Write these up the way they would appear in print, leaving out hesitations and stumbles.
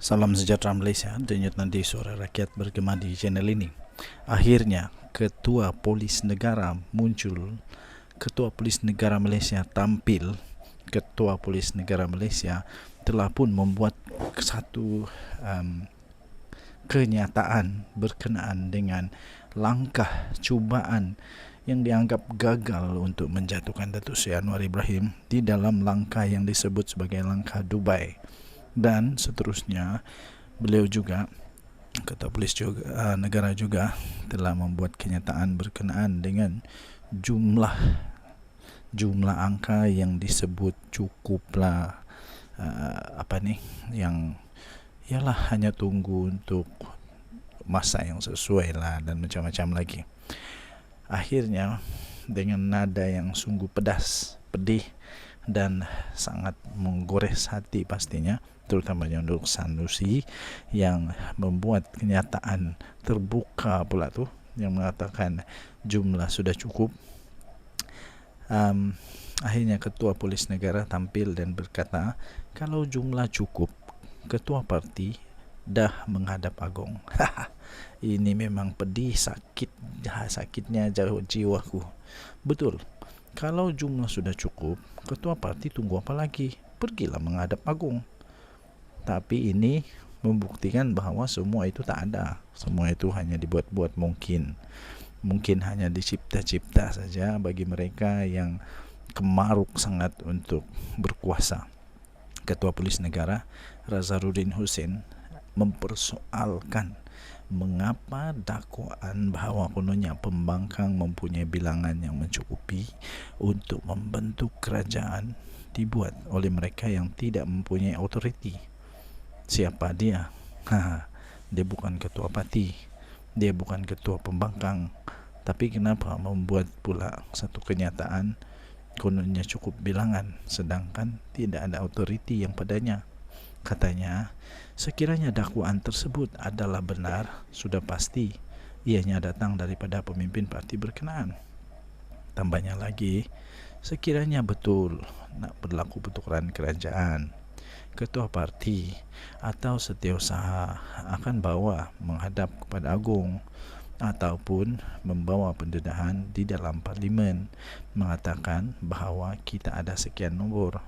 Salam sejahtera Malaysia, denyut nadi suara rakyat bergema di channel ini. Akhirnya, Ketua Polis Negara muncul. Ketua Polis Negara Malaysia tampil. Ketua Polis Negara Malaysia telah pun membuat satu kenyataan berkenaan dengan langkah cubaan yang dianggap gagal untuk menjatuhkan Datuk Seri Anwar Ibrahim di dalam langkah yang disebut sebagai langkah Dubai. Dan seterusnya, beliau juga, Ketua Polis Negara juga telah membuat kenyataan berkenaan dengan jumlah angka yang disebut cukuplah yang ialah hanya tunggu untuk masa yang sesuai lah dan macam-macam lagi. Akhirnya dengan nada yang sungguh pedas, pedih dan sangat menggores hati pastinya, terutamanya untuk Sanusi yang membuat kenyataan terbuka pula tu yang mengatakan jumlah sudah cukup. Akhirnya Ketua Polis Negara tampil dan berkata kalau jumlah cukup, Ketua Parti dah menghadap Agong. Ini memang pedih, sakitnya jauh jiwaku. Betul, kalau jumlah sudah cukup, Ketua Parti tunggu apa lagi? Pergilah menghadap Agong. Tapi ini membuktikan bahawa semua itu tak ada. Semua itu hanya dibuat-buat, mungkin hanya dicipta-cipta saja bagi mereka yang kemaruk sangat untuk berkuasa. Ketua Polis Negara Razaruddin Hussein mempersoalkan mengapa dakwaan bahawa kononnya pembangkang mempunyai bilangan yang mencukupi untuk membentuk kerajaan dibuat oleh mereka yang tidak mempunyai autoriti. Siapa dia? Dia bukan ketua parti, dia bukan ketua pembangkang. Tapi kenapa membuat pula satu kenyataan kononnya cukup bilangan sedangkan tidak ada autoriti yang padanya? Katanya, sekiranya dakwaan tersebut adalah benar, sudah pasti ianya datang daripada pemimpin parti berkenaan. Tambahnya lagi, sekiranya betul nak berlaku pertukaran kerajaan, Ketua Parti atau Setiausaha akan bawa menghadap kepada Agong ataupun membawa pendedahan di dalam Parlimen mengatakan bahawa kita ada sekian nombor,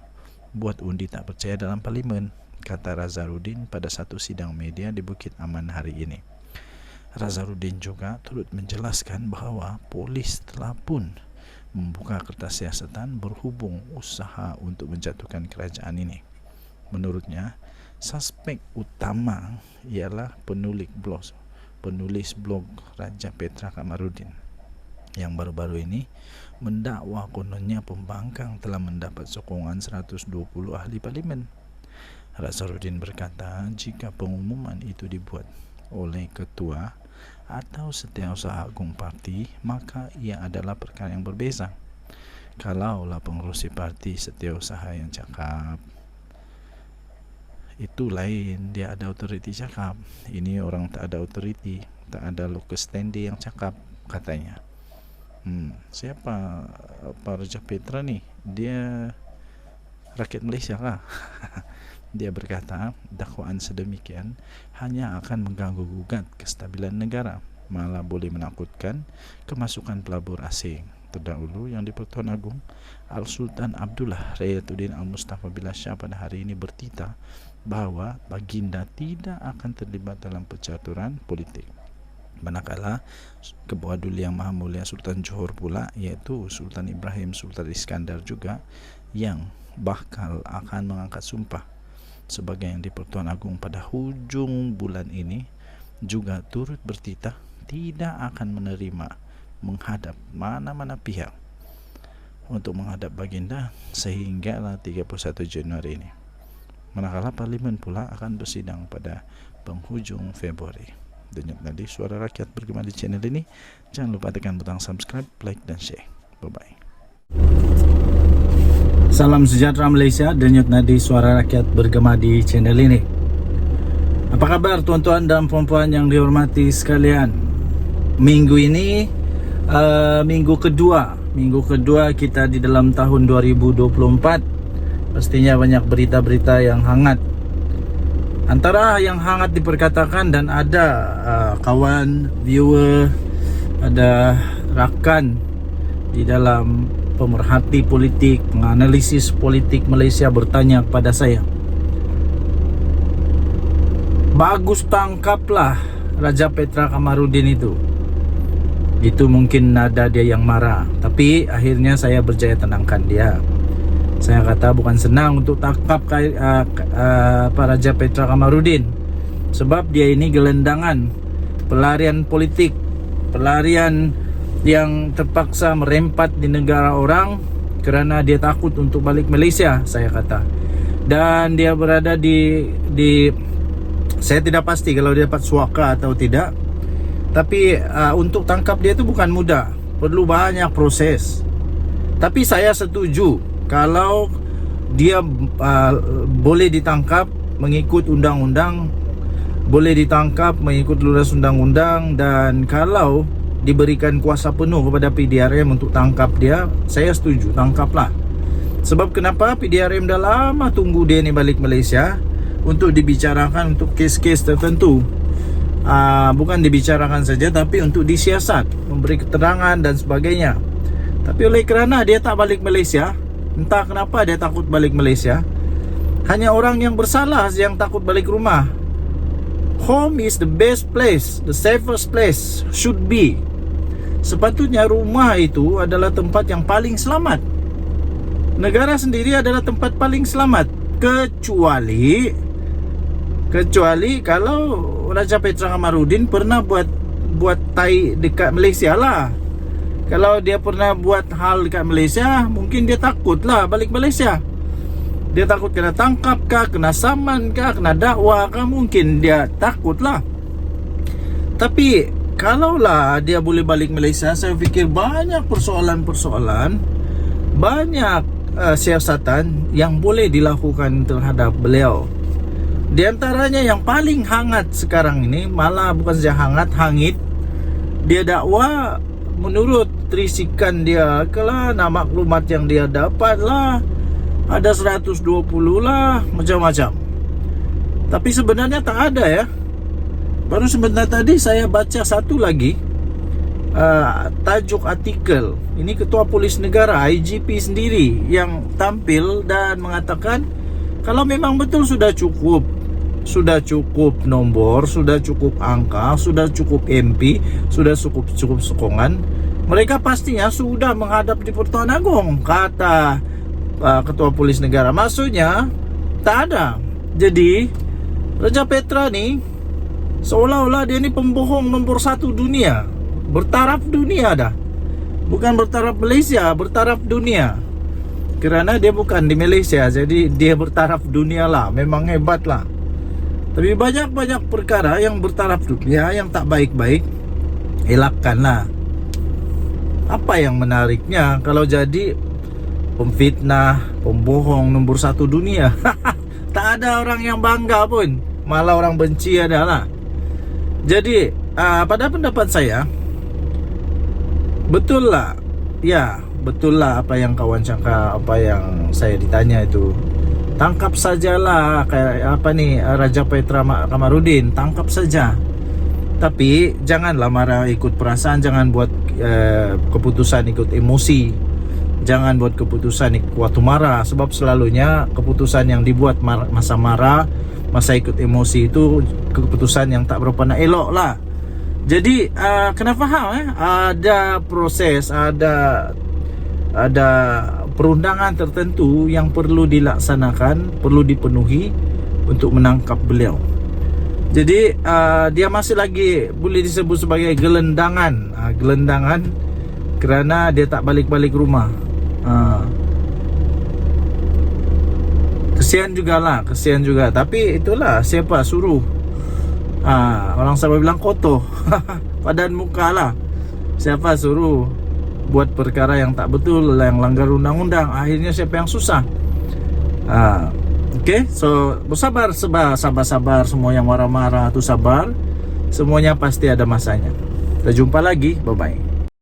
buat undi tak percaya dalam Parlimen, kata Razaruddin pada satu sidang media di Bukit Aman hari ini. Razaruddin juga turut menjelaskan bahawa polis telah pun membuka kertas siasatan berhubung usaha untuk menjatuhkan kerajaan ini. Menurutnya, suspek utama ialah penulis blog Raja Petra Kamarudin yang baru-baru ini mendakwa kononnya pembangkang telah mendapat sokongan 120 ahli parlimen. Razaruddin berkata jika pengumuman itu dibuat oleh ketua atau Setiausaha Agung Parti, maka ia adalah perkara yang berbeza. Kalaulah pengerusi parti Setiausaha yang cakap, itu lain, dia ada autoriti cakap. Ini orang tak ada autoriti, tak ada locus standi yang cakap, katanya. Siapa Pak Raja Petra ni? Dia rakyat Malaysia kah? Dia berkata dakwaan sedemikian hanya akan mengganggu gugat kestabilan negara, malah boleh menakutkan kemasukan pelabur asing. Terdahulu yang di-Pertuan Agong Al-Sultan Abdullah Rayatuddin Al-Mustafa Billah Shah pada hari ini bertitah bahawa baginda tidak akan terlibat dalam percaturan politik. Manakala Ketua Duli Yang Maha Mulia Sultan Johor pula, iaitu Sultan Ibrahim Sultan Iskandar juga yang bakal akan mengangkat sumpah sebagai yang di-Pertuan Agong pada hujung bulan ini, juga turut bertitah tidak akan menerima menghadap mana-mana pihak untuk menghadap baginda sehinggalah 31 Januari ini. Manakala Parlimen pula akan bersidang pada penghujung Februari. Denyut nadi suara rakyat bergema di channel ini. Jangan lupa tekan butang subscribe, like dan share. Bye-bye. Salam sejahtera Malaysia, denyut nadi suara rakyat bergema di channel ini. Apa kabar tuan-tuan dan puan-puan yang dihormati sekalian? Minggu ini minggu kedua kita di dalam tahun 2024. Pastinya banyak berita-berita yang hangat Antara yang hangat diperkatakan dan ada kawan, viewer, ada rakan di dalam pemerhati politik, menganalisis politik Malaysia bertanya kepada saya, bagus tangkaplah Raja Petra Kamarudin itu. Itu mungkin nada dia yang marah, tapi akhirnya saya berjaya tenangkan dia. Saya kata bukan senang untuk tangkap Raja Petra Kamarudin, sebab dia ini gelendangan, pelarian politik, pelarian yang terpaksa merempat di negara orang kerana dia takut untuk balik Malaysia, saya kata. Dan dia berada di saya tidak pasti kalau dia dapat suaka atau tidak. Tapi untuk tangkap dia itu bukan mudah, perlu banyak proses. Tapi saya setuju kalau dia boleh ditangkap mengikut undang-undang, boleh ditangkap mengikut luras undang-undang, dan kalau diberikan kuasa penuh kepada PDRM untuk tangkap dia, saya setuju, tangkaplah. Sebab kenapa? PDRM dah lama tunggu dia ni balik Malaysia untuk dibicarakan untuk kes-kes tertentu. Bukan dibicarakan saja, tapi untuk disiasat, memberi keterangan dan sebagainya. Tapi oleh kerana dia tak balik Malaysia, entah kenapa dia takut balik Malaysia, hanya orang yang bersalah yang takut balik rumah. Home is the best place, the safest place, should be. Sepatutnya rumah itu adalah tempat yang paling selamat. Negara sendiri adalah tempat paling selamat, kecuali kalau Raja Petra Kamarudin pernah buat tai dekat Malaysia lah. Kalau dia pernah buat hal dekat Malaysia, mungkin dia takut lah balik Malaysia. Dia takut kena tangkap kah, kena saman kah, kena dakwa kah, mungkin dia takut lah. Tapi kalaulah dia boleh balik Malaysia, saya fikir banyak persoalan-persoalan, banyak siasatan yang boleh dilakukan terhadap beliau. Di antaranya yang paling hangat sekarang ini, malah bukan saja hangat, hangit. Dia dakwa menurut trisikan dia kelah, nak maklumat yang dia dapat lah, ada 120 lah, macam-macam. Tapi sebenarnya tak ada ya. Baru sebentar tadi saya baca satu lagi tajuk artikel. Ini Ketua Polis Negara, IGP sendiri yang tampil dan mengatakan kalau memang betul sudah cukup nombor, sudah cukup angka, sudah cukup MP, sudah cukup sokongan, mereka pastinya sudah menghadap di Pertuan Agong, kata Ketua Polis Negara. Maksudnya tak ada. Jadi Raja Petra ni seolah-olah dia ni pembohong nombor 1 dunia, bertaraf dunia dah. Bukan bertaraf Malaysia, bertaraf dunia. Kerana dia bukan di Malaysia, jadi dia bertaraf dunia lah. Memang hebat lah. Tapi banyak-banyak perkara yang bertaraf dunia, yang tak baik-baik, elakkanlah. Apa yang menariknya kalau jadi pemfitnah, pembohong nombor 1 dunia? Tak ada orang yang bangga pun, malah orang benci adalah. Jadi pada pendapat saya, betul lah apa yang kawan cakap, apa yang saya ditanya itu. Tangkap sajalah kayak apa ni, Raja Petra Kamarudin, tangkap saja. Tapi janganlah marah ikut perasaan, jangan buat keputusan ikut emosi, jangan buat keputusan waktu marah. Sebab selalunya keputusan yang dibuat masa marah, masa ikut emosi itu keputusan yang tak berapa nak elok lah. Jadi kena faham ada proses, ada perundangan tertentu yang perlu dilaksanakan, perlu dipenuhi untuk menangkap beliau. Jadi dia masih lagi boleh disebut sebagai gelendangan, gelendangan kerana dia tak balik-balik rumah. Kesian jugalah, kesian juga. Tapi itulah, siapa suruh orang Sabah bilang kotor padan muka lah. Siapa suruh buat perkara yang tak betul, yang langgar undang-undang, akhirnya siapa yang susah? Okay, so bersabar, sabar semua yang marah-marah tu sabar. Semuanya pasti ada masanya. Kita jumpa lagi, bye-bye.